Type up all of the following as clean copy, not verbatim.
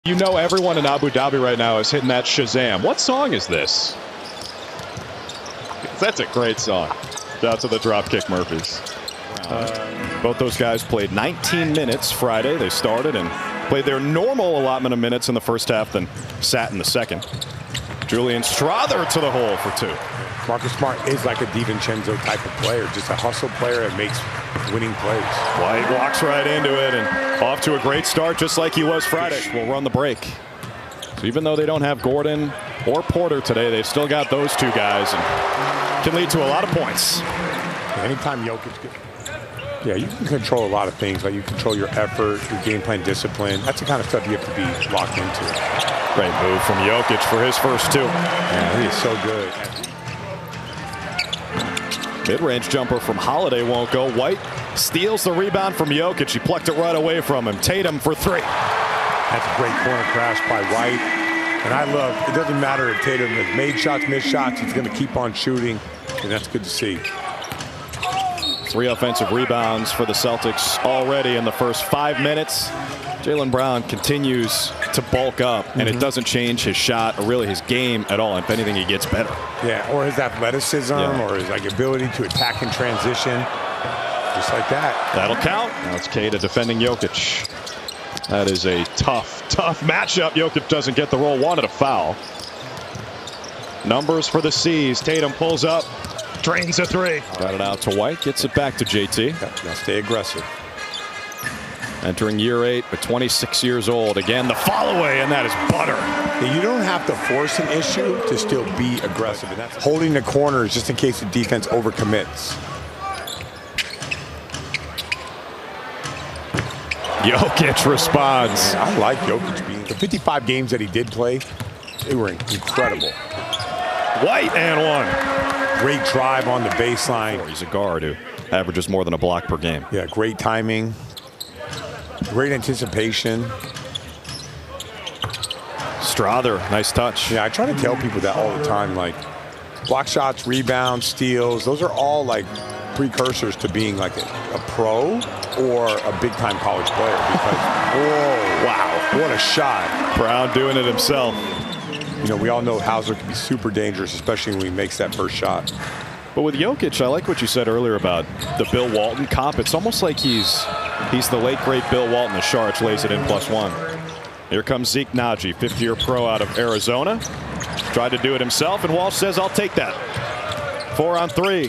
You know everyone in Abu Dhabi right now is hitting that Shazam. What song is this? That's a great song. Shout out to the Dropkick Murphys. Both those guys played 19 minutes Friday. They started and played their normal allotment of minutes in the first half, then sat in the second. Julian Strother to the hole for two. Marcus Smart is like a DiVincenzo type of player, just a hustle player that makes winning plays. White walks right into it and off to a great start, just like he was Friday. We'll run the break. So even though they don't have Gordon or Porter today, they've still got those two guys and can lead to a lot of points. Anytime Jokic you can control a lot of things. Like you control your effort, your game plan discipline. That's the kind of stuff you have to be locked into. Great move from Jokic for his first two. Yeah, he is so good. Mid-range jumper from Holiday won't go. White steals the rebound from Jokic. He plucked it right away from him. Tatum for three. That's a great corner crash by White. And I love, it doesn't matter if Tatum has made shots, missed shots, he's going to keep on shooting. And that's good to see. 3 offensive rebounds for the Celtics already in the first 5 minutes. Jaylen Brown continues to bulk up, and it doesn't change his shot or really his game at all. If anything, he gets better. Yeah, or his athleticism or his ability to attack in transition. Just like that. That'll count. Now it's K to defending Jokic. That is a tough matchup. Jokic doesn't get the roll. Wanted a foul. Numbers for the C's. Tatum pulls up. Drains a three. Got it out to White. Gets it back to JT. Now stay aggressive. Entering year 8, but 26 years old. Again, the follow away, and that is butter. You don't have to force an issue to still be aggressive. And that's holding the corners just in case the defense overcommits. Jokic responds. I like Jokic being the 55 games that he did play. They were incredible. White and one. Great drive on the baseline. He's a guard who averages more than a block per game. Yeah, great timing. Great anticipation. Strother, nice touch. Yeah, I try to tell people that all the time. Like, block shots, rebounds, steals, those are all like precursors to being like a pro or a big-time college player. Because, whoa, wow, what a shot. Brown doing it himself. You know, we all know Hauser can be super dangerous, especially when he makes that first shot. But with Jokic, I like what you said earlier about the Bill Walton comp. It's almost like he's the late, great Bill Walton. The Sharks lays it in +1. Here comes Zeke Naji, 5th-year pro out of Arizona. Tried to do it himself, and Walsh says, I'll take that. 4 on 3.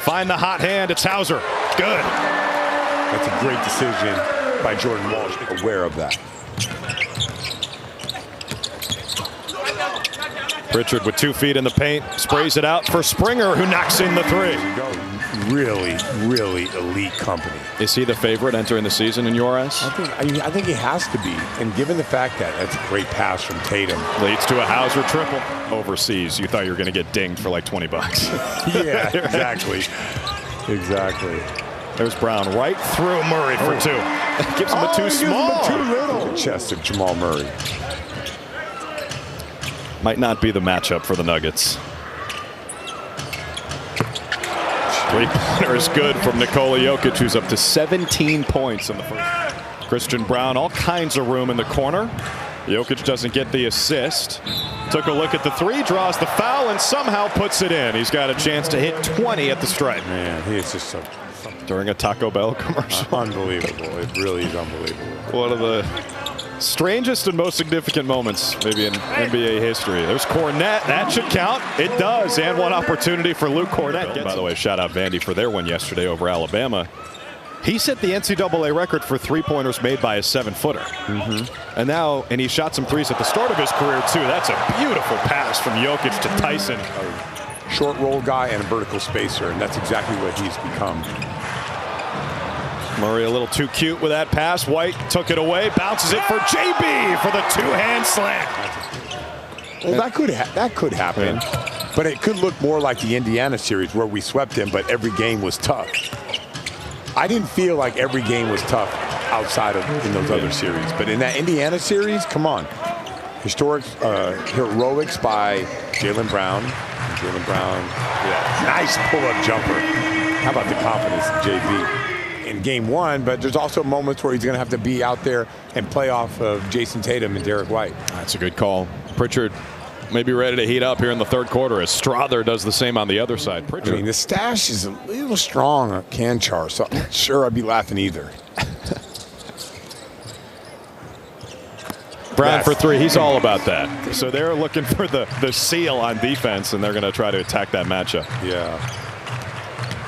Find the hot hand. It's Hauser. Good. That's a great decision by Jordan Walsh. Aware of that. Pritchard with 2 feet in the paint, sprays it out for Springer, who knocks in the 3. Really, really elite company. Is he the favorite entering the season in your eyes? I think he has to be. And given the fact that that's a great pass from Tatum. Leads to a Hauser triple. Overseas, you thought you were going to get dinged for like $20. Yeah, exactly. Exactly. There's Brown right through Murray for 2. Gives him a too small. Too little. The chest of Jamal Murray. Might not be the matchup for the Nuggets. 3-pointer is good from Nikola Jokic, who's up to 17 points in the first. Christian Brown, all kinds of room in the corner. Jokic doesn't get the assist. Took a look at the 3, draws the foul, and somehow puts it in. He's got a chance to hit 20 at the stripe. Man, he is just so... During a Taco Bell commercial. Unbelievable. It really is unbelievable. One of the strangest and most significant moments maybe in NBA history. There's Cornette. That should count. It does. And one opportunity for Luke Cornette. By the way, shout out Vandy for their win yesterday over Alabama. He set the NCAA record for 3-pointers made by a 7-footer. And he shot some 3s at the start of his career too. That's a beautiful pass from Jokic to Tyson. A short roll guy and a vertical spacer, and that's exactly what he's become. Murray a little too cute with that pass. White took it away, bounces it for JB for the 2-hand slam. Well, that could happen, but it could look more like the Indiana series where we swept them, but every game was tough. I didn't feel like every game was tough outside of in those other series, but in that Indiana series, come on. Heroics by Jaylen Brown. Jaylen Brown, nice pull-up jumper. How about the confidence of JB? in game one, but there's also moments where he's going to have to be out there and play off of Jason Tatum and Derek White. That's a good call. Pritchard may be ready to heat up here in the third quarter as Strother does the same on the other side. Pritchard. I mean, the stash is a little strong on Canchar, so I'm not sure I'd be laughing either. Brown for three. He's all about that. So they're looking for the seal on defense, and they're going to try to attack that matchup. Yeah.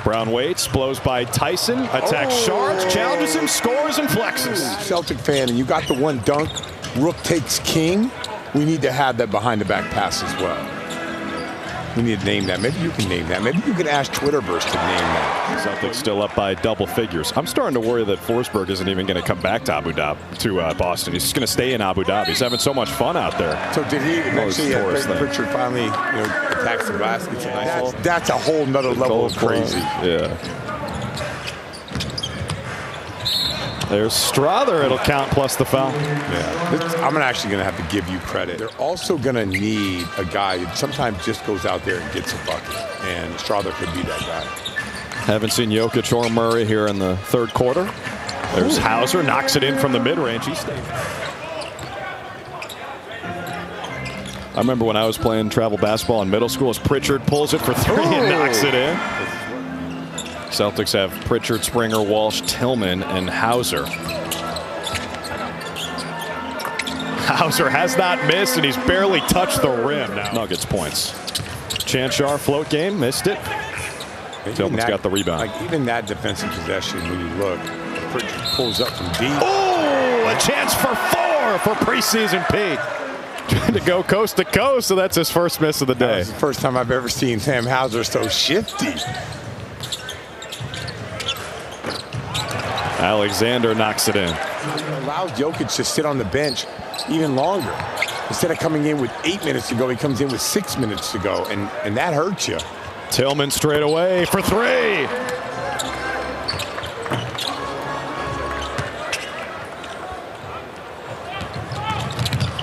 Brown waits, blows by Tyson, attacks Shards, challenges him, scores, and flexes. Celtic fan, and you got the one dunk, Rook takes king. We need to have that behind-the-back pass as well. We need to name that. Maybe you can name that. Maybe you can ask Twitterverse to name that. Celtics still up by double figures. I'm starting to worry that Forsberg isn't even going to come back to Boston. He's just going to stay in Abu Dhabi. He's having so much fun out there. So did he eventually, Pritchard finally attacks the basket? That's a whole nother level of crazy. Yeah. There's Strother. It'll count plus the foul. Yeah. I'm actually going to have to give you credit. They're also going to need a guy who sometimes just goes out there and gets a bucket. And Strother could be that guy. Haven't seen Jokic or Murray here in the third quarter. There's Hauser. Knocks it in from the mid-range. He stayed. I remember when I was playing travel basketball in middle school as Pritchard pulls it for three and knocks it in. Celtics have Pritchard, Springer, Walsh, Tillman, and Hauser. Hauser has not missed, and he's barely touched the rim. Now Nuggets points. Chanchar, float game, missed it. Tillman's got the rebound. Like even that defensive possession, when you look, Pritchard pulls up from deep. Oh, a chance for four for preseason Pete. Trying to go coast to coast, so that's his first miss of the day. That's the first time I've ever seen Sam Hauser so shifty. Alexander knocks it in. It allows Jokic to sit on the bench even longer. Instead of coming in with 8 minutes to go, he comes in with 6 minutes to go, and that hurts you. Tillman straight away for three.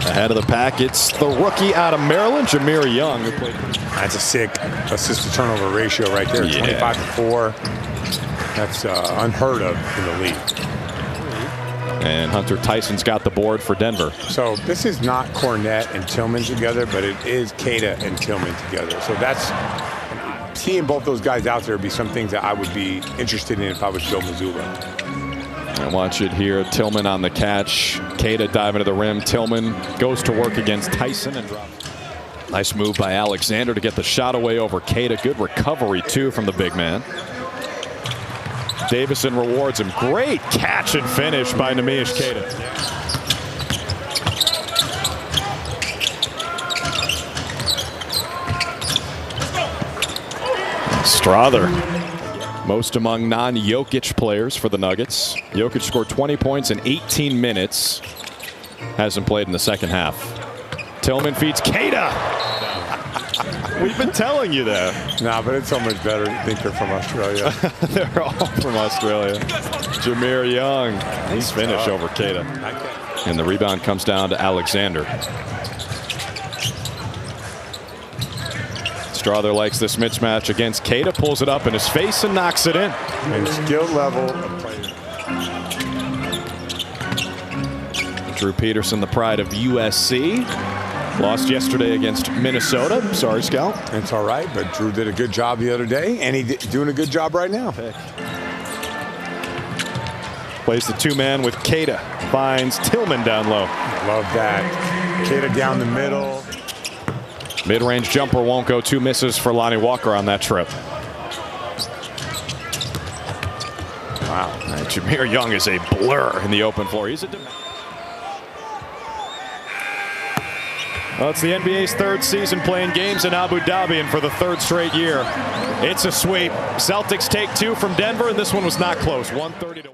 Ahead of the pack, it's the rookie out of Maryland, Jameer Young, who played. That's a sick assist-to-turnover ratio right there, 25-4. That's unheard of in the league. And Hunter Tyson's got the board for Denver. So this is not Cornette and Tillman together, but it is Queta and Tillman together. So that's seeing both those guys out there would be some things that I would be interested in if I was Joe Mazzulla. And watch it here. Tillman on the catch. Queta diving to the rim. Tillman goes to work against Tyson and drops. Nice move by Alexander to get the shot away over Queta. Good recovery, too, from the big man. Davison rewards him. Great catch and finish by Neemias Queta. Strother, most among non-Jokic players for the Nuggets. Jokic scored 20 points in 18 minutes. Hasn't played in the second half. Tillman feeds Queta. We've been telling you that. Nah, but it's so much better to think they're from Australia. They're all from Australia. Jameer Young, he's finished over Queta. And the rebound comes down to Alexander. Strother likes this mismatch against Queta, pulls it up in his face and knocks it in. And skill level of player. Drew Peterson, the pride of USC. Lost yesterday against Minnesota. Sorry, Scout. It's all right, but Drew did a good job the other day, and he's doing a good job right now. Plays the two-man with Queta. Finds Tillman down low. Love that. Queta down the middle. Mid-range jumper won't go. Two misses for Lonnie Walker on that trip. Wow. Jameer Young is a blur in the open floor. He's a Well, it's the NBA's third season playing games in Abu Dhabi, and for the third straight year, it's a sweep. Celtics take two from Denver, and this one was not close. 130 to